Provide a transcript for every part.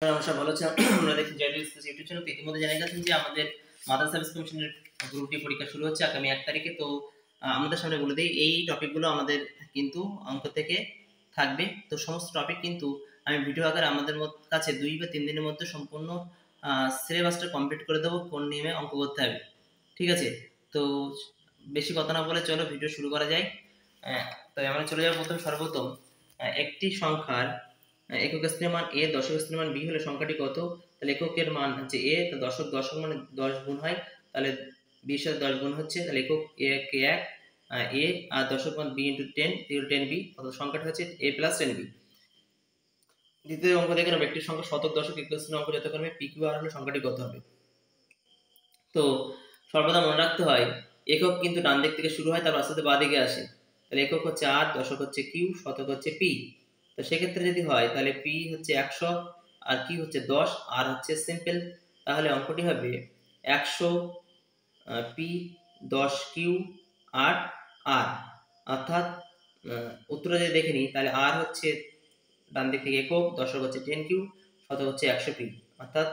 নমস্কার, ভালো আছেন? আমরা দেখছি জয়দীপ ইউটিউব চ্যানেল। ইতিমধ্যে জানিয়ে গেছেন যে আমাদের মাদ্রাসা সার্ভিস কমিশনের গ্রুপ ডি পরীক্ষা শুরু হচ্ছে আগামী 1 তারিখে। তো আমাদের সামনে বলে দেই এই টপিকগুলো আমাদের কিন্তু অঙ্ক থেকে থাকবে। তো সমস্ত টপিক কিন্তু আমি ভিডিও আকারে আমাদের কাছে 2 বা 3 দিনের মধ্যে সম্পূর্ণ সিলেবাসটা কমপ্লিট করে দেবো, কোন নিয়মে অঙ্ক করতে হবে। ঠিক আছে? তো বেশি কথা না বলে চলো ভিডিও শুরু করা যায়। তো আমরা চলে যাব সর্বপ্রথম একটি সংখ্যার একক স্থানীয় মান a, দশক স্থানীয় মান b হলে সংখ্যাটি কত? তাহলে এককের মান হচ্ছে a, তো দশক মানে 10 গুণ হয়, তাহলে b এর সাথে 10 গুণ হচ্ছে, তাহলে একক a কে 1 a আর দশক মান b × 10 10b, অর্থাৎ সংখ্যাটা হচ্ছে a + 10b। দ্বিতীয় অঙ্ক দেখে নেব, একটি সংখ্যা শতক, দশক, একক স্থানীয় অঙ্ক যথাক্রমে p, q, r হলে সংখ্যাটি কত হবে? তো সর্বদা মনে রাখতে হয় একক কিন্তু ডান দিক থেকে শুরু হয়, তারপর আস্তে আস্তে বাঁ দিকে আসে। তাহলে একক হচ্ছে r, দশক হচ্ছে q, শতক হচ্ছে p। তো সেক্ষেত্রে যদি হয় তাহলে p হচ্ছে 100 আর q হচ্ছে 10, r হচ্ছে সিম্পল। তাহলে অঙ্কটি হবে 100 p 10 q 8 r, অর্থাৎ উত্তরটা যদি দেখে নিই তাহলে r হচ্ছে ডান দিক থেকে একক, দশক হচ্ছে 10q, শতক হচ্ছে 100p, অর্থাৎ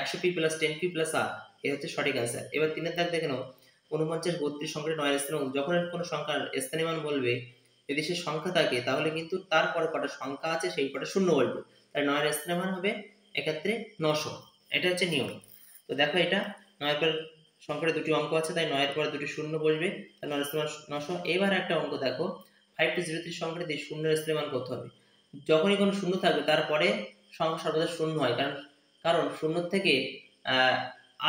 100p + 10q + r, এ হচ্ছে সঠিক অ্যান্সার। এবার 3 এর দাগ দেখে নাও, 49 32 সংখ্যাটি 9 এর স্থানীয়। যখন কোনো সংখ্যার স্থানীয় মান বলবে, যদি সে সংখ্যা থাকে তাহলে কিন্তু তারপরে কটা সংখ্যা আছে সেই কটা শূন্য বলবে। তাহলে 9 এর স্থানীয় মান হবে এক্ষেত্রে 900। এটা হচ্ছে নিয়ম। তো দেখো এটা 9 এর পর সংখ্যার দুটি অঙ্ক আছে, তাই 9 এর পরে দুটি শূন্য বসবে, তাহলে 9 এর স্থানীয় মান 900। এবার একটা অঙ্ক দেখো, 5 to 03 সংখ্যাটি দিয়ে শূন্যের স্থানীয় মান কত হবে? যখনই কোনো শূন্য থাকবে তারপরে সংখ্যা সর্বদা শূন্য হয়, কারণ শূন্য থেকে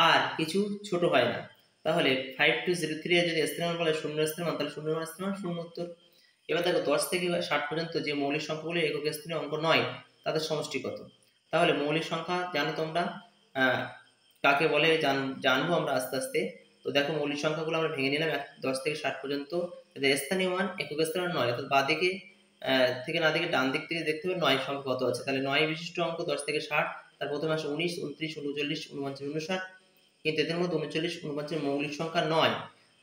আর কিছু ছোট হয় না। তাহলে 5 to 03 এর যদি স্থানীয় মান বলে শূন্যের স্থানীয় মান, তাহলে শূন্যের মান স্থানীয় মান শূন্য উত্তর। এবার দেখো 10 থেকে 60 পর্যন্ত যে মৌলিক সংখ্যাগুলি একক স্থানীয় অঙ্ক নয়, তাদের সমষ্টি কত? তাহলে মৌলিক সংখ্যা জানো তোমরা কাকে বলে জানবো আমরা আস্তে আস্তে। তো দেখো মৌলিক সংখ্যাগুলো আমরা ভেঙে নিলাম 10 থেকে 60 পর্যন্ত। এদের স্থানীয় মান একক স্থানীয় মান 9, অর্থাৎ বাঁ দিকে থেকে না দিকে ডান দিক থেকে দেখতে হবে 9 সংখ্যা কত আছে। তাহলে 9 বিশিষ্ট অঙ্ক 10 থেকে 60, তার প্রথমে আসে 19, 29, 39, 49, 59। কিন্তু এদের মধ্যে 39, 49 মৌলিক সংখ্যা নয়,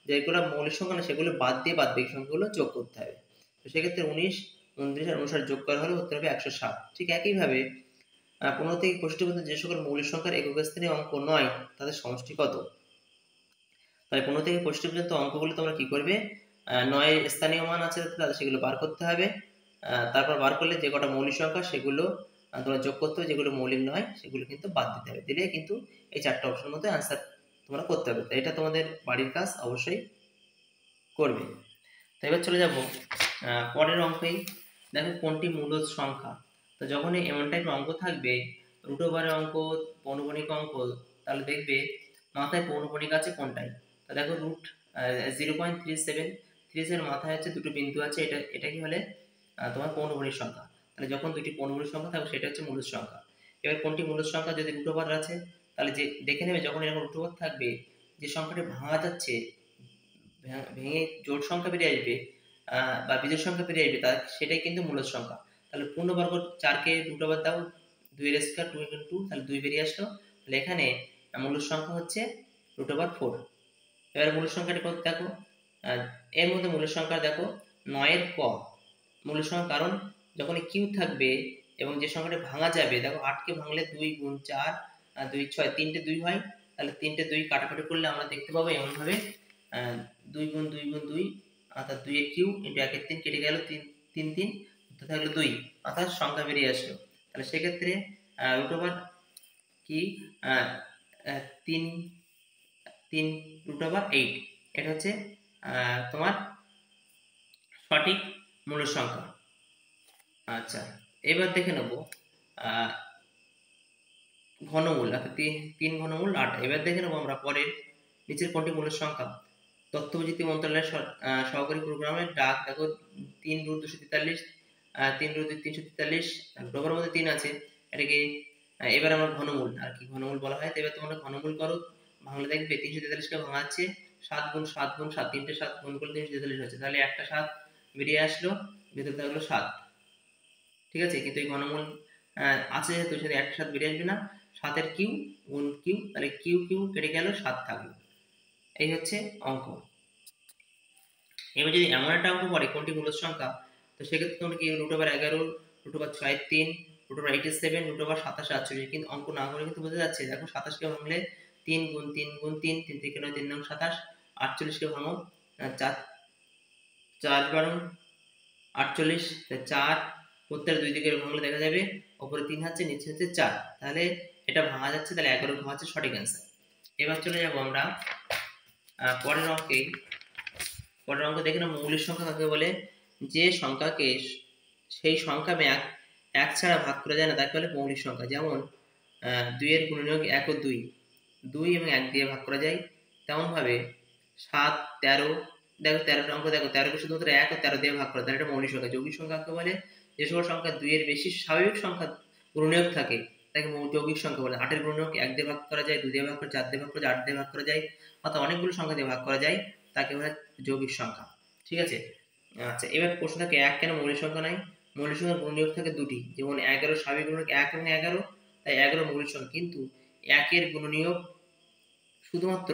যেগুলো মৌলিক সংখ্যা না সেগুলো বাদ দিয়ে বাদ বাকি সংখ্যাগুলো যোগ করতে হবে। তো সেক্ষেত্রে 19, 29 আর 59 যোগ করা হলে উত্তর হবে 107। ঠিক একইভাবে 15 থেকে 65 পর্যন্ত যে সকল মৌলিক সংখ্যার একক স্থানীয় অঙ্ক নয়, তাদের সমষ্টি কত? তাহলে 15 থেকে 65 পর্যন্ত অঙ্কগুলো তোমরা কি করবে, 9 এর স্থানীয় মান আছে তাদের সেগুলো বার করতে হবে। তারপর বার করলে যে কটা মৌলিক সংখ্যা সেগুলো তোমরা যোগ করতে হবে, যেগুলো মৌলিক নয় সেগুলো কিন্তু বাদ দিতে হবে। দিলে কিন্তু এই 4টা অপশনের মধ্যে অ্যান্সার তোমরা করতে হবে। তো এটা তোমাদের বাড়ির কাজ অবশ্যই করবে। তো এবার চলে যাব পরের অঙ্কেই। দেখো কোনটি মূলদ সংখ্যা? তো যখনই এমন টাইপের অঙ্ক থাকবে, রুট ওভারের অঙ্ক, পৌনঃপুনিক অঙ্ক, তাহলে দেখবে মাথায় পৌনঃপুনিক আছে কোনটাই। তো দেখো রুট 0.37 মাথায় হচ্ছে দুটো বিন্দু আছে, এটা কি হলে তোমার পৌনঃপুনিক সংখ্যা। তাহলে যখন দুটি পৌনঃপুনিক সংখ্যা থাকবে সেটা হচ্ছে মূলদ সংখ্যা। এবার কোনটি মূলদ সংখ্যা? যদি রুট ওভার আছে তাহলে যে দেখে নেবে যখন এরকম রুট ওভার থাকবে, যে সংখ্যাটি ভাঙা যাচ্ছে ভেঙে জোড় সংখ্যা বেরিয়ে আসবে বা বিজোড় সংখ্যা বেরিয়ে আসবে, সেটাই কিন্তু মূলদ সংখ্যা। তাহলে পূর্ণবর্গ 4কে রুট ওভার দাও, 2 এর স্কয়ার 2 × 2, তাহলে 2 বেরিয়ে আসলো। তাহলে এখানে মূলদ সংখ্যা হচ্ছে √4। এবার মূলদ সংখ্যাটি কত দেখো, এর মধ্যে মূলদ সংখ্যা দেখো 9 এর ক মূলদ সংখ্যা, কারণ যখন কিউ থাকবে এবং যে সংখ্যাটি ভাঙা যাবে, দেখো 8 কে ভাঙলে 2 × 4 2 6, 3টে 2 হয়। তাহলে 3টে 2 কাটাকাটি করলে আমরা দেখতে পাবো এমনভাবে 2 × 2 × 2, অর্থাৎ 2 এর কিউ × 1 এর 3 কেটে গেল, 3 3 উত্তর থাকলো 2, অর্থাৎ সংখ্যা বেরিয়ে আসলো। তাহলে সেক্ষেত্রে √ওভার কি 3 √8, এটা হচ্ছে তোমার সঠিক মূলদ সংখ্যা। আচ্ছা, এবার দেখে নেব ঘনমূল, অর্থাৎ 3 ঘনমূল 8। এবার দেখে নেব আমরা পরের নিচের কোনটি মূলদ সংখ্যা। তথ্য প্রযুক্তি মন্ত্রণালয়ের সহকারী প্রোগ্রামের ডাক দেখো 3√243, 3√343, ডবলের মধ্যে 3 আছে, এটাকে এবার আমরা ঘনমূল আর কি ঘনমূল বলা হয়। তো এবার তোমরা ঘনমূল করো, ভাঙলে দেখবে 343 কে ভাঙা আছে 7 × 7 × 7, 3টে 7 গুণ করলে 343 হচ্ছে। তাহলে একটা 7 বেরিয়ে আসলো, ভেতরে থাকলো 7। ঠিক আছে, কিন্তু এই ঘনমূল আছে যেহেতু সেটা একটা 7 বেরিয়ে আসবে না, 7 এর কিউ গুণ কিউ, তাহলে কিউ কিউ কেটে গেল, 7 থাকলো। এই হচ্ছে অঙ্ক। এবার যদি এমন একটা অঙ্ক পড়ে কোনটি মূলদ সংখ্যা, তো সেক্ষেত্রে তোমরা কি √11, √6 3, √87 √27 কিন্তু অঙ্ক না করে কিন্তু বোঝা যাচ্ছে। দেখো 27 কে ভাঙলে 3 গুণ 3 গুণ 3 3 থেকে 9 3 নং 27, 48 কে ভাঙো 4 4 12 48, 4 প্রত্যেক দুই দিকে ভাঙলে দেখা যাবে উপরে 3 আছে নিচে হচ্ছে 4, তাহলে এটা ভাঙা যাচ্ছে, তাহলে 11 ঘ হচ্ছে সঠিক অ্যান্সার। এবার চলে যাব আমরা পরের অঙ্কে। পরের অঙ্ক দেখে না, মৌলিক সংখ্যা কাকে বলে? যে সংখ্যাকে সেই সংখ্যা এক ছাড়া ভাগ করা যায় না তাকে বলে মৌলিক সংখ্যা। যেমন 2 এর গুণনীয়ক 1 ও 2, 2 এবং 1 দিয়ে ভাগ করা যায়। তেমন ভাবে 7 13, দেখো 13টা অঙ্ক দেখো, 13 কে শুধুমাত্র 1 ও 13 দিয়ে ভাগ করা, তাহলে এটা মৌলিক সংখ্যা। যৌগিক সংখ্যা কাকে বলে? যে সকল সংখ্যা 2 এর বেশি স্বাভাবিক সংখ্যা গুণনীয়ক থাকে তাকে যৌগিক সংখ্যা বলে। 8 এর গুণনীয়ক 1 দিয়ে ভাগ করা যায়, 2 দিয়ে ভাগ করা যায়, 4 দিয়ে ভাগ করা যায়, 8 দিয়ে ভাগ করা যায়, অর্থাৎ অনেকগুলো সংখ্যা দিয়ে ভাগ করা যায়, তাকে বলে যৌগিক সংখ্যা। ঠিক আছে। আচ্ছা, এবার প্রশ্ন থাকে 1 কেন মৌলিক সংখ্যা নাই? মৌলিক সংখ্যার গুণনীয়ক থাকে দুটি, যেমন 11 স্বাভাবিক গুণনীয়ক 1 এবং 11, তাই 11 মৌলিক সংখ্যা। কিন্তু 1 এর গুণনীয়ক শুধুমাত্র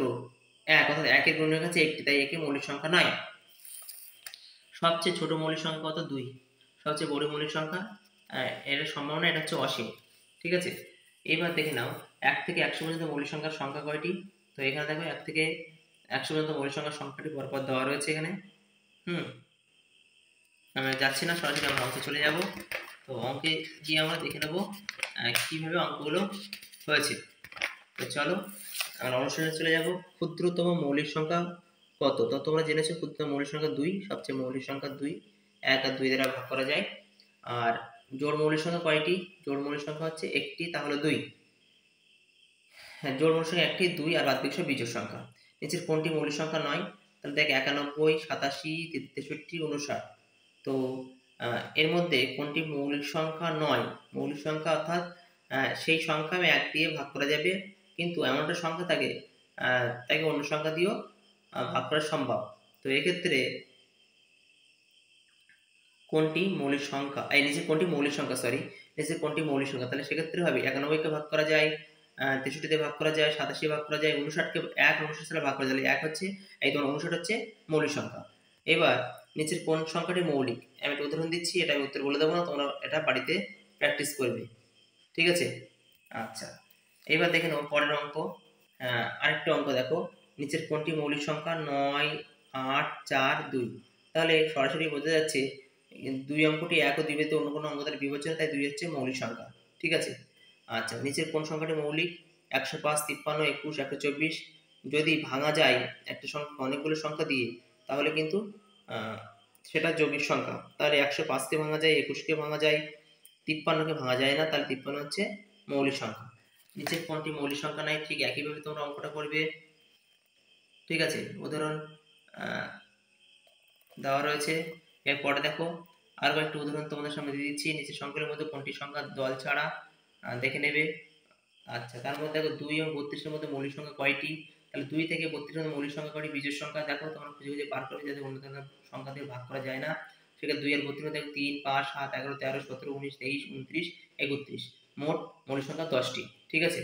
1, অর্থাৎ 1 এর গুণনীয়ক আছে একটি, তাই একে মৌলিক সংখ্যা নয়। সবচেয়ে ছোট মৌলিক সংখ্যা কত? 2। সবচেয়ে বড় মৌলিক সংখ্যা এর সম্ভাবনা এটা হচ্ছে অসীম। ঠিক আছে। এবার দেখে নাও 1 থেকে 100 পর্যন্ত মৌলিক সংখ্যার সংখ্যা কয়টি? তো এখানে দেখো 1 থেকে 100 পর্যন্ত মৌলিক সংখ্যার সংখ্যাটি পরপর দেওয়া রয়েছে এখানে। আমি যাচ্ছি না, সরাসরি আমরা অঙ্কে চলে যাব। তো অঙ্কে গিয়ে আমরা দেখে নেব কিভাবে অঙ্কগুলো হয়েছে। তো চলো আমরা অনুশীলনে চলে যাব। ক্ষুদ্রতম মৌলিক সংখ্যা কত? তো তোমরা জেনেছো ক্ষুদ্রতম মৌলিক সংখ্যা 2, সবচেয়ে মৌলিক সংখ্যা 2, 1 আর 2 দ্বারা ভাগ করা যায়। আর জোড় মৌলিক সংখ্যা কয়টি? জোড় মৌলিক সংখ্যা হচ্ছে একটি, তাহলে 2। হ্যাঁ, জোড় মৌলিক সংখ্যা একটি, 2 আর বাদ বাকি সব বিজোড় সংখ্যা। নিচের কোনটি মৌলিক সংখ্যা নয়? তাহলে দেখ 91, 87, 63, 59। তো এর মধ্যে কোনটি মৌলিক সংখ্যা নয়? মৌলিক সংখ্যা অর্থাৎ সেই সংখ্যা 1 দিয়ে ভাগ করা যাবে, কিন্তু এমন একটা সংখ্যা থাকে তাকে অন্য সংখ্যা দিয়েও ভাগ করা সম্ভব। তো এক্ষেত্রে কোনটি মৌলিক সংখ্যা? এই নিচে কোনটি মৌলিক সংখ্যা, নিচে কোনটি মৌলিক সংখ্যা? তাহলে সেক্ষেত্রে হবে 91 কে ভাগ করা যায়, 63 দিয়ে ভাগ করা যায়, 87 ভাগ করা যায়, 59 কে 59 সালে ভাগ করা যায়। 1 হচ্ছে এই তোমার 59 হচ্ছে মৌলিক সংখ্যা। এবার নিচের কোন সংখ্যাটি মৌলিক? আমি একটা উদাহরণ দিচ্ছি, এটা আমি উত্তর বলে দেবো না, তোমরা এটা বাড়িতে প্র্যাকটিস করবে। ঠিক আছে। আচ্ছা, এবার দেখে নাও পরের অঙ্ক। আরেকটা অঙ্ক দেখো, নিচের কোনটি মৌলিক সংখ্যা? 9, 8, 4, 2। তাহলে সরাসরি বোঝা যাচ্ছে 2 অঙ্কটি 1 ও 2 ব্যতীত অন্য কোনো অঙ্ক দ্বারা বিভাজ্য, তাই 2 হচ্ছে মৌলিক সংখ্যা। ঠিক আছে। আচ্ছা, নিচের কোন সংখ্যাটি মৌলিক? 105, 53, 21, 124। যদি ভাঙা যায় একটা সংখ্যা অনেকগুলো সংখ্যা দিয়ে, তাহলে কিন্তু সেটা যৌগিক সংখ্যা। তাহলে 105 কে ভাঙা যায়, 21 কে ভাঙা যায়, 53 কে ভাঙা যায় না, তাহলে 53 হচ্ছে মৌলিক সংখ্যা। নিচের কোনটি মৌলিক সংখ্যা নাই? ঠিক একইভাবে তোমরা অঙ্কটা করবে। ঠিক আছে। উদাহরণ দেওয়া রয়েছে। এরপরে দেখো আরো একটা উদাহরণ তোমাদের সামনে দিয়ে দিচ্ছি। নিচের সংখ্যার মধ্যে কোনটি সংখ্যা দল ছাড়া? দেখে নেবে। আচ্ছা, তার মধ্যে দেখো 2 এবং 32 এর মধ্যে মৌলিক সংখ্যা কয়টি? তাহলে 2 থেকে 32 এর মধ্যে মৌলিক সংখ্যা কয়টি? বিজোড় সংখ্যা দেখো তোমরা খুঁজে খুঁজে বার করবে, যাতে অন্য কোনো সংখ্যা দিয়ে ভাগ করা যায় না। সেক্ষেত্রে 2 আর 32 মধ্যে 3, 5, 7, 11, 13, 17, 19, 23, 29, 31, মোট মৌলিক সংখ্যা 10টি। ঠিক আছে।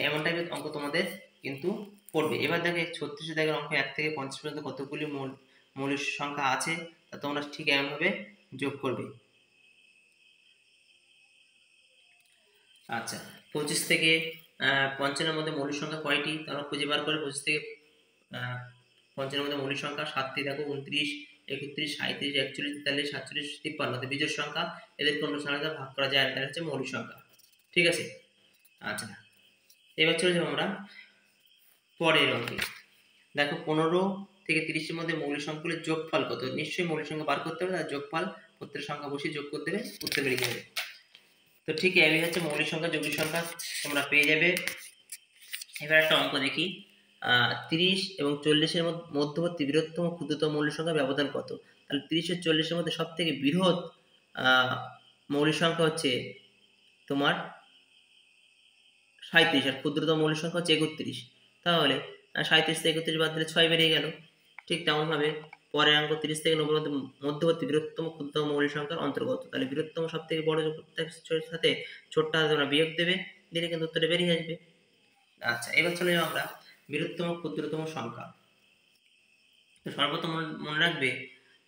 এমন টাইপের অঙ্ক তোমাদের কিন্তু পড়বে। এবার দেখো 36 দাগের অঙ্ক 1 থেকে 50 পর্যন্ত কতগুলি মৌলিক সংখ্যা আছে, তা তোমরা ঠিক এমনভাবে যোগ করবে। আচ্ছা, 25 থেকে 55 এর মধ্যে মৌলিক সংখ্যা কয়টি? তোমরা খুঁজে বার করে 25 থেকে 55 এর মধ্যে মৌলিক সংখ্যা 7টি দেখো, 29, 31, 37, 41, 43, 47, 53 বিজোড় সংখ্যা। এদেরকে অন্য সংখ্যা ভাগ করা যায় না, এটা হচ্ছে মৌলিক সংখ্যা। ঠিক আছে। আচ্ছা, এবার চলে যাবো আমরা পরের অঙ্কে। দেখো 15 থেকে 30 এর মধ্যে মৌলিক সংখ্যাগুলোর যোগফল কত? নিশ্চয়ই মৌলিক সংখ্যা বার করতে হবে, তার যোগফল প্রত্যেক সংখ্যা বসিয়ে যোগ করতে হবে, উত্তর বেরিয়ে যাবে। তো ঠিক এই হচ্ছে মৌলিক সংখ্যা যৌগিক সংখ্যা তোমরা পেয়ে যাবে। এবার একটা অঙ্ক দেখি। 30 এবং 40 এর মধ্যবর্তী বৃহত্তম ক্ষুদ্রতম মৌলিক সংখ্যা ব্যবধান কত? তাহলে 30 ও 40 এর মধ্যে সব থেকে বৃহৎ মৌলিক সংখ্যা হচ্ছে তোমার 37, আর ক্ষুদ্রতম মৌলিক সংখ্যা হচ্ছে 31। তাহলে 37 থেকে 31 বাদ দিলে 6 বেরিয়ে গেল। ঠিক তেমন ভাবে পরের অঙ্ক 30 থেকে 90 এর মধ্যবর্তী বৃহত্তম ক্ষুদ্রতম মৌলিক সংখ্যার অন্তর্গত। তাহলে বৃহত্তম সব থেকে বড় সাথে ছোটটা তোমরা বিয়োগ দেবে, দিলে কিন্তু উত্তরটা বেরিয়ে আসবে। আচ্ছা, এবার চলে যাবো আমরা বৃহত্তম ক্ষুদ্রতম সংখ্যা। তো সর্বপ্রথম মনে রাখবে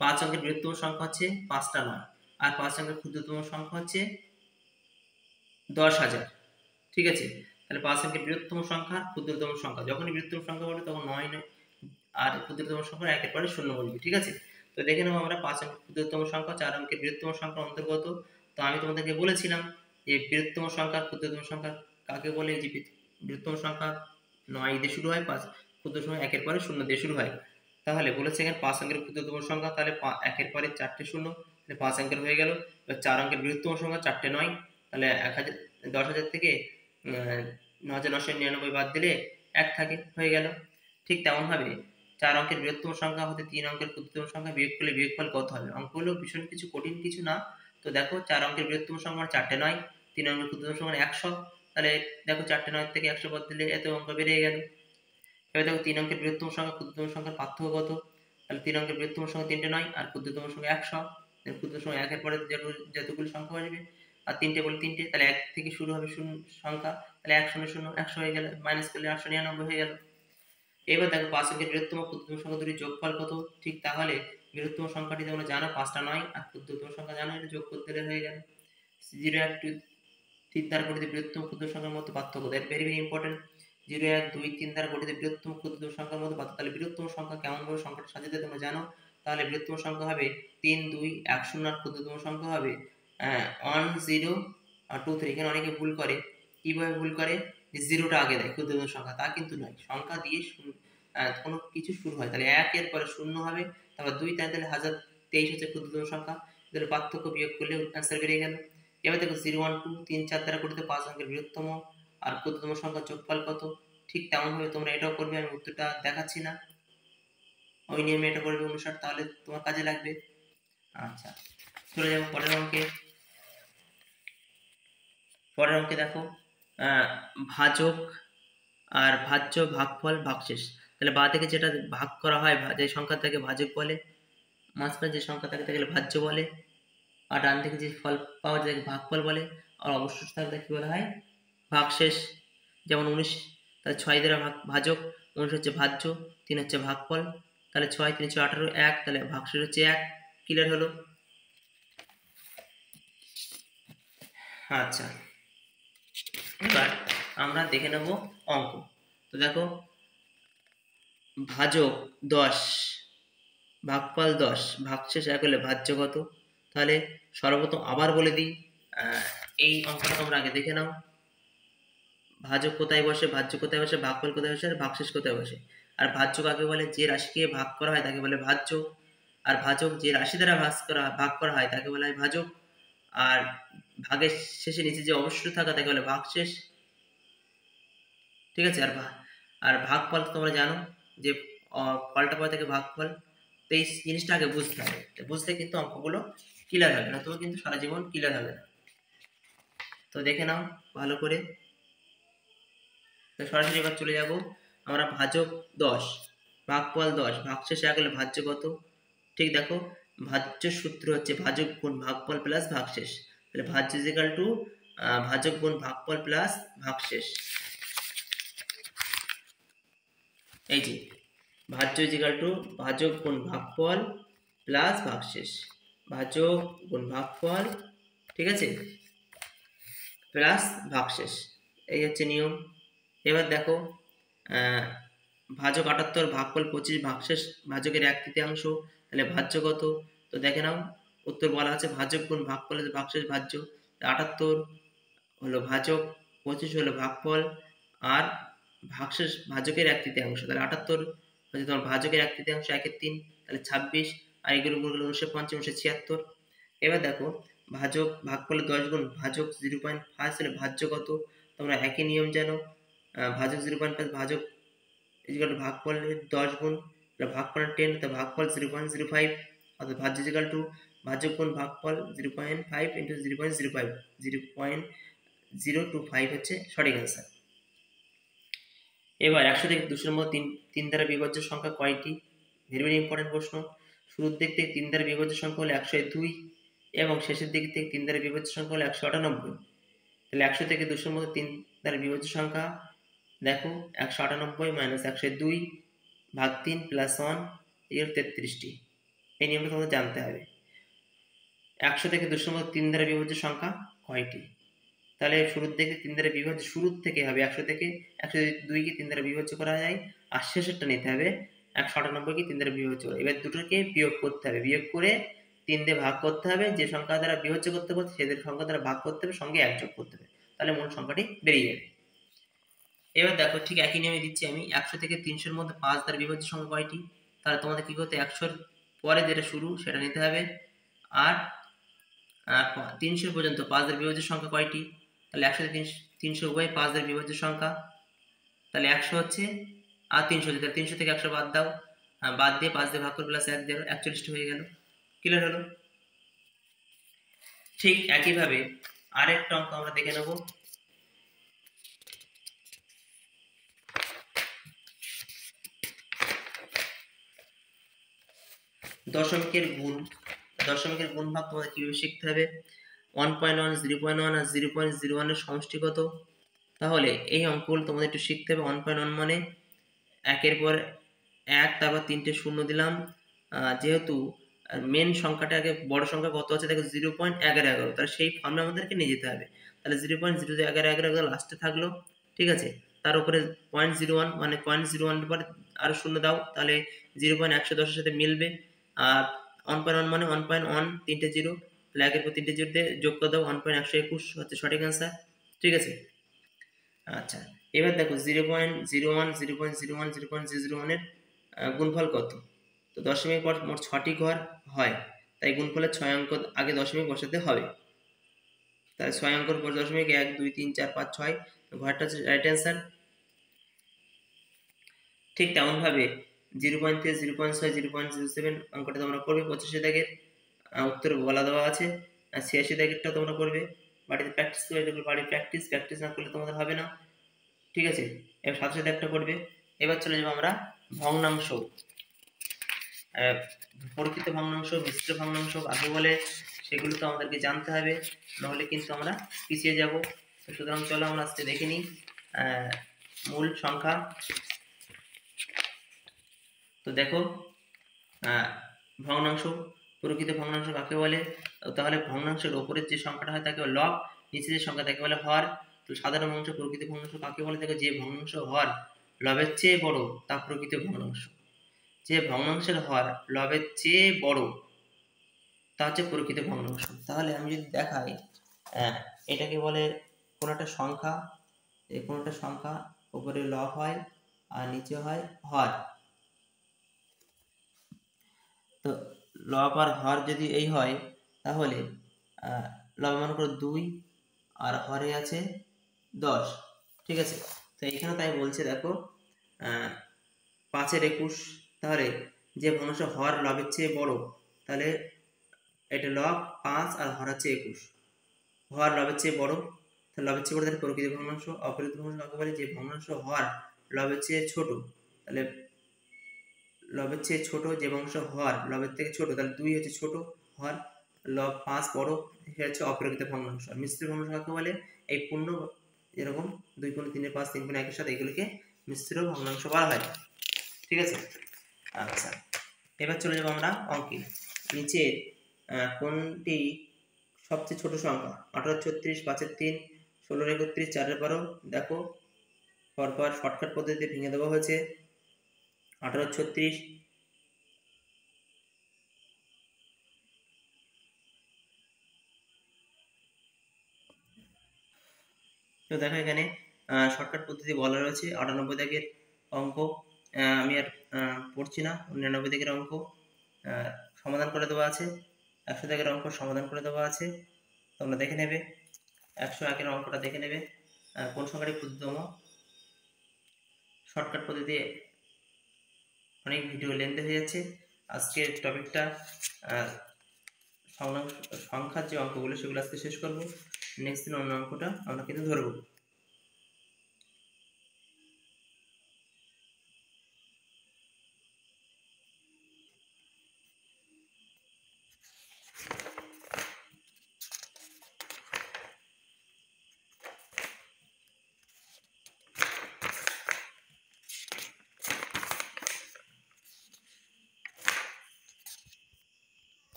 5 অঙ্কের বৃহত্তম সংখ্যা হচ্ছে 5টা নয়, আর 5 অঙ্কের ক্ষুদ্রতম সংখ্যা হচ্ছে 10,000। ঠিক আছে, তাহলে 5 অঙ্কের বৃহত্তম সংখ্যা ক্ষুদ্রতম সংখ্যা, যখনই বৃহত্তম সংখ্যা বলবে তখন 9 নয়, আর ক্ষুদ্রতম সংখ্যা 1 এর পরে 0 বলবে। ঠিক আছে, তো দেখে নেবো আমরা 5 অঙ্কের ক্ষুদ্রতম সংখ্যা 4 অঙ্কের বৃহত্তম সংখ্যা অন্তর্গত। তো আমি তোমাদেরকে বলেছিলাম যে বৃহত্তম সংখ্যা ক্ষুদ্রতম সংখ্যা কাকে বলে, যে বৃহত্তম সংখ্যা 9 দিয়ে শুরু হয়, 5 ক্ষুদ্রতম সংখ্যা 1 এর পরে 0 দিয়ে শুরু হয়। তাহলে বলেছে এখানে 5 অঙ্কের ক্ষুদ্রতম সংখ্যা, তাহলে 1 এর পরে 4টে শূন্য, তাহলে 5 অঙ্কের হয়ে গেল। 4 অঙ্কের বৃহত্তম সংখ্যা 4টে 9, তাহলে 10,000 থেকে 9,999 বাদ দিলে 1 থাকে, হয়ে গেল। ঠিক তেমনভাবে 4 অঙ্কের বৃহত্তম সংখ্যা হতে 3 অঙ্কের ক্ষুদ্রতম সংখ্যা বিয়োগ করলে বিয়োগফল কত হবে? অঙ্কগুলো ভীষণ কিছু কঠিন কিছু না। তো দেখো 4 অঙ্কের বৃহত্তম সংখ্যা 4টে 9, 3 অঙ্কের ক্ষুদ্রতম সংখ্যা 100, তাহলে দেখো 4টে 9 থেকে 100 বাদ দিলে এত অঙ্ক বেরিয়ে গেল। এবার দেখো 3 অঙ্কের বৃহত্তম সংখ্যা ক্ষুদ্রতম সংখ্যার পার্থক্য কত? তাহলে 3 অঙ্কের বৃহত্তম সংখ্যা 3টে 9 আর ক্ষুদ্রতম সংখ্যা 100, ক্ষুদ্রতম সংখ্যা 1 এর পরে যতগুলো সংখ্যা আসবে আর 3টে বলে 3টে, তাহলে 1 থেকে শুরু হবে সংখ্যা, তাহলে 1 0 0 100 হয়ে গেল, মাইনাস করলে 899 হয়ে গেল। এবার দেখো 5 অঙ্কের বৃহত্তম ক্ষুদ্রতম সংখ্যা দুটি যোগফল কত? ঠিক তাহলে বৃহত্তম সংখ্যাটি তোমরা জানো 5টা 9 আর ক্ষুদ্রতম সংখ্যা জানো, এটা যোগ করতে হয়ে গেল। 0 1 2 3 দ্বারা গঠিত বৃহত্তম ক্ষুদ্র সংখ্যার মধ্যে পার্থক্য, দ্যাট ভেরি ভেরি ইম্পর্টেন্ট। 0 1 2 3 দ্বারা গঠিত বৃহত্তম ক্ষুদ্র সংখ্যার মধ্যে পার্থক্য, তাহলে বৃহত্তম সংখ্যা কেমন ভাবে সংখ্যাটা সাজাতে তোমরা জানো। তাহলে বৃহত্তম সংখ্যা হবে 3 2 1 0 আর ক্ষুদ্রতম সংখ্যা হবে 1 0 আর 2 3। এখানে অনেকে ভুল করে, কিভাবে ভুল করে, যে 0টা আগে দেয় ক্ষুদ্রতম সংখ্যা, তা কিন্তু নয়, সংখ্যা দিয়ে কোনো কিছু শুরু হয়, তাহলে 1 এর পরে 0 হবে, তারপর 2, তাহলে 1023 হচ্ছে ক্ষুদ্রতম সংখ্যা, এদের পার্থক্য বিয়োগ করলে অ্যান্সার বেরিয়ে গেল। এবার দেখো 0 1 2 3 4 দ্বারা গঠিত 5 অঙ্কের বৃহত্তম আর ক্ষুদ্রতম সংখ্যার যোগফল কত? ঠিক তেমন ভাবে তোমরা এটাও করবে, আমি উত্তরটা দেখাচ্ছি না, ওই নিয়মে এটা করবে অনুসার, তাহলে তোমার কাজে লাগবে। আচ্ছা, চলে যাবো পরের অঙ্কে। পরের অঙ্কে দেখো ভাজক আর ভাজ্য, ভাগফল, ভাগশেষ। তাহলে বা থেকে যেটা ভাগ করা হয়, যে সংখ্যা থাকে ভাজক বলে, মাঝখানে যে সংখ্যা থাকে তাকে ভাজ্য বলে, আর ডান থেকে যে ফল পাওয়া যায় তাকে ভাগফল বলে, আর অবশিষ্ট থাকলে কি বলা হয়? ভাগশেষ। যেমন 19, তাহলে 6 দ্বারা ভাজক, 19 হচ্ছে ভাজ্য, 3 হচ্ছে ভাগফল, তাহলে 6 3 6 18 1, তাহলে ভাগশেষ হচ্ছে 1। ক্লিয়ার হলো? আচ্ছা, এবার আমরা দেখে নেব অঙ্ক। তো দেখো ভাজক 10, ভাগফল 10, ভাগশেষ 1 হলে ভাজ্য কত? তাহলে সর্বপ্রথম আবার বলে দিই, এই অঙ্কটা তোমরা আগে দেখে নাও। ভাজক কোথায় বসে, ভাজ্য কোথায় বসে, ভাগফল কোথায় বসে, আর ভাগশেষ কোথায় বসে। আর ভাজ্য কাকে বলে? যে রাশিকে ভাগ করা হয় তাকে বলে ভাজ্য। আর ভাজক যে রাশি দ্বারা ভাগ করা হয় তাকে বলা হয় ভাজক। আর ভাগের শেষে নিচে যে অবশিষ্ট থাকা তাকে বলে ভাগশেষ। ঠিক আছে, আর ভাগফল তোমরা জানো যে ফলটা পাওয়া থাকে ভাগফল। তো এই জিনিসটা আগে বুঝতে হবে, বুঝলে কিন্তু অঙ্কগুলো ক্লিয়ার হবে না, তবে কিন্তু সারা জীবন ক্লিয়ার হবে না। তো দেখে নাও ভালো করে। তো সরাসরি এবার চলে যাব আমরা, ভাজক 10, ভাগফল 10, ভাগশেষ 1 হলে ভাজ্য কত? ঠিক দেখো, ভাজ্য সূত্র হচ্ছে ভাজক গুণ ভাগফল প্লাস ভাগশেষ, তাহলে ভাজ্য ইজিক্যাল টু ভাজক গুণ ভাগফল প্লাস ভাগশেষ। এই যে ভাজ্য ইজিক্যাল টু ভাজক গুণ ভাগফল প্লাস ভাগশেষ, ভাজক গুণ ভাগফল, ঠিক আছে, প্লাস ভাগশেষ, এই হচ্ছে নিয়ম। এবার দেখো ভাজক 78, ভাগফল 25, ভাগশেষ ভাজকের 1/3, তাহলে ভাজ্য কত? তো দেখে নাও, উত্তর বলা আছে ভাজক গুণ ভাগফল ভাগশেষ ভাজ্য। 78 হলো ভাজক, 25 হলো ভাগফল, আর ভাগশেষ ভাজকের 1/3, তাহলে 78 হচ্ছে তোমার ভাজকের 1/3, 1/3, তাহলে 26, আর এগুলো গুণ করলে 950 976। এবার দেখো ভাজক ভাগফলে 10 গুণ ভাজক 0.5 হলে ভাজ্য কত? তোমরা একই নিয়ম জানো, ভাজক 0.5, ভাজক ইজিক্যাল টু ভাগফলের 10 গুণ, ভাগফলের 10, তো ভাগফল 0.05, অর্থাৎ ভাজ্য ইজিক্যাল টু ভাজক গুণ ভাগফল 0.5 ইন্টু 0.05, 0.025 হচ্ছে সঠিক অ্যান্সার। এবার 100 থেকে 200-এর মধ্যে 3 দ্বারা বিভাজ্য সংখ্যা কয়টি? ভেরি ভেরি ইম্পর্টেন্ট প্রশ্ন। শুরুর দিক থেকে 3 দ্বারা বিভাজ্য সংখ্যা হলো 102, এবং শেষের দিক থেকে 3 দ্বারা বিভাজ্য সংখ্যা হলো 198। তাহলে 100 থেকে 200-এর মধ্যে 3 দ্বারা বিভাজ্য সংখ্যা দেখো, 198 মাইনাস 102 ভাগ 3 প্লাস 1 এর 33টি। এই নিয়মটা তোমাদের জানতে হবে। 100 থেকে 200-এর মধ্যে 3 দ্বারা বিভাজ্য সংখ্যা কয়টি? তাহলে শুরুর থেকে 3 দ্বারা বিভাজ্য, শুরুর থেকে হবে 100 থেকে 102 কে 3 দ্বারা বিভাজ্য করা যায়, আর শেষেরটা নিতে হবে 198 কে 3 দ্বারা বিভাজ্য করা। এবার দুটোকে বিয়োগ করতে হবে, বিয়োগ করে 3 দিয়ে ভাগ করতে হবে, যে সংখ্যা দ্বারা বিভাজ্য করতে বলছে সেদের সংখ্যা দ্বারা ভাগ করতে হবে, সঙ্গে 1 যোগ করতে হবে, তাহলে মূল সংখ্যাটি বেরিয়ে যাবে। এবার দেখো ঠিক একই নিয়মে দিচ্ছি আমি। 100 থেকে 300 মধ্যে 5 দ্বারা বিভাজ্য সংখ্যা কয়টি? তাহলে তোমাদের কি করতে, 100 পরে যেটা শুরু সেটা নিতে হবে, আর 300 পর্যন্ত 5 দ্বারা বিভাজ্য সংখ্যা কয়টি? তাহলে 100 থেকে 300 উভয় 5 দ্বারা বিভাজ্য সংখ্যা, তাহলে 100 হচ্ছে, আর 300 হচ্ছে, তাহলে 300 থেকে 100 বাদ দাও, বাদ দিয়ে 5 দিয়ে ভাগ করে প্লাস 1 0, 41 হয়ে গেল। ক্লিয়ার হলো? ঠিক একইভাবে আরেকটা অঙ্ক আমরা দেখে নেব। দশমিকের গুণ, দশমিকের গুণ ভাগ তোমাদের কিভাবে শিখতে হবে। 1.1, 0.1 আর 0.01 এর সমষ্টি কত? তাহলে এই অঙ্কগুলো তোমাদের একটু শিখতে হবে। 1.1 মানে একের পর এক, তারপর 3টে শূন্য দিলাম, যেহেতু মেন সংখ্যাটা আগে বড় সংখ্যা কত আছে দেখো 0.11, তাহলে সেই ফর্মে আমাদেরকে নিয়ে যেতে হবে। তাহলে 0.011 লাস্টে থাকলো, ঠিক আছে, তার উপরে 0.01 মানে 0.01 এর পর আরো শূন্য দাও, তাহলে 0.110 এর সাথে মিলবে। আর 1.1 মানে 1.1 3টে জিরো, তাহলে একের পর 3টে জিরো দিয়ে যোগ করে দাও, 1.121 হচ্ছে সঠিক অ্যান্সার। ঠিক আছে, আচ্ছা এবার দেখো 0.01, 0.01, 0.001 এর গুণফল কত? তো দশমিক পর মোট 6টি ঘর হয়, তাই গুণফলের 6 অঙ্ক আগে দশমিক বসাতে হবে। তাহলে 6 অঙ্কের পর দশমিক 1 2 3 4 5 6, ঘরটা হচ্ছে রাইট অ্যান্সার। ঠিক তেমন ভাবে 0.3, 0.6, 0.07 অঙ্কটা তোমরা করবে। 85 দাগের উত্তর বলা দেওয়া আছে, আর 86 দাগেরটা তোমরা করবে। বাড়িতে প্র্যাকটিস করে দেখবে, বাড়ি প্র্যাকটিস না করলে তোমাদের হবে না। ঠিক আছে, এবার 87 দাগটা করবে। এবার চলে যাবো আমরা ভগ্নাংশ। প্রকৃত ভগ্নাংশ, মিশ্র ভগ্নাংশ কাকে বলে সেগুলো তো আমাদেরকে জানতে হবে, নাহলে কিন্তু আমরা পিছিয়ে যাব। সুতরাং চলো আমরা আজকে দেখে নিই মূল সংখ্যা। তো দেখো ভগ্নাংশ, প্রকৃত ভগ্নাংশ কাকে বলে? তাহলে ভগ্নাংশের ওপরের যে সংখ্যাটা হয় তাকে লব, নিচে যে সংখ্যা তাকে বলে হর। তো সাধারণ ভগ্নাংশ প্রকৃত ভগ্নাংশ কাকে বলে? দেখো যে ভগ্নাংশ হর লবের চেয়ে বড় তা প্রকৃত ভগ্নাংশ, যে ভগ্নাংশের হর লবের চেয়ে বড় তা হচ্ছে প্রকৃত ভগ্নাংশ। তাহলে আমি যদি দেখাই, এটাকে বলে কোনো একটা সংখ্যা, কোনো একটা সংখ্যা উপরে লব হয় আর নিচে হয় হর। তো লব আর হর যদি এই হয়, তাহলে লব মনে করো 2 আর হরে আছে 10। ঠিক আছে, তো এখানে তাই বলছে দেখো 5 এর 21, তাহলে যে ভগ্নাংশ হর লবের চেয়ে বড়, তাহলে এটা লব 5 আর হর হচ্ছে 21, হর লবের চেয়ে বড়, তাহলে লবের চেয়ে বড় তাহলে প্রকৃত ভগ্নাংশ। অপ্রকৃত ভগ্নাংশ কাকে বলে? যে ভগ্নাংশ হর লবের চেয়ে ছোট, তাহলে লবের চেয়ে ছোট, যে ভগ্নাংশ হর লবের থেকে ছোট, তাহলে 2 হচ্ছে ছোট হর, লব 5 বড়, সেটা হচ্ছে অপ্রকৃত ভগ্নাংশ। আর মিশ্র ভগ্নাংশ কাকে বলে? এই পূর্ণ, যেরকম 2 × 3 = 5, 3 × 1 এর সাথে এগুলোকে মিশ্র ভগ্নাংশ বলা হয়। ঠিক আছে, আচ্ছা এবার চলে যাবো আমরা অঙ্কে। নিচে কোনটি সবচেয়ে ছোট সংখ্যা? 18 36, 5 এর 3, 16 এর 31, 4 এর 12। দেখো পরপর শর্টকাট পদ্ধতিতে ভেঙে দেওয়া হয়েছে। 18 36, তো দেখো এখানে শর্টকাট পদ্ধতি বলা রয়েছে। 98 দাগের অঙ্ক আমি আর পড়ছি না, 99 দাগের অঙ্ক সমাধান করে দেওয়া আছে, 100 দাগের অঙ্ক সমাধান করে দেওয়া আছে, তোমরা দেখে নেবে। 101 এর অঙ্কটা দেখে নেবে, কোন সংখ্যাটি ক্ষুদ্রতম। শর্টকাট পদ্ধতি অনেক ভিডিও লেন্থ হয়ে যাচ্ছে। আজকের টপিকটা সংখ্যার যে অঙ্কগুলো সেগুলো আজকে শেষ করবো, নেক্সট দিন অন্য অঙ্কটা আমরা কিন্তু ধরবো।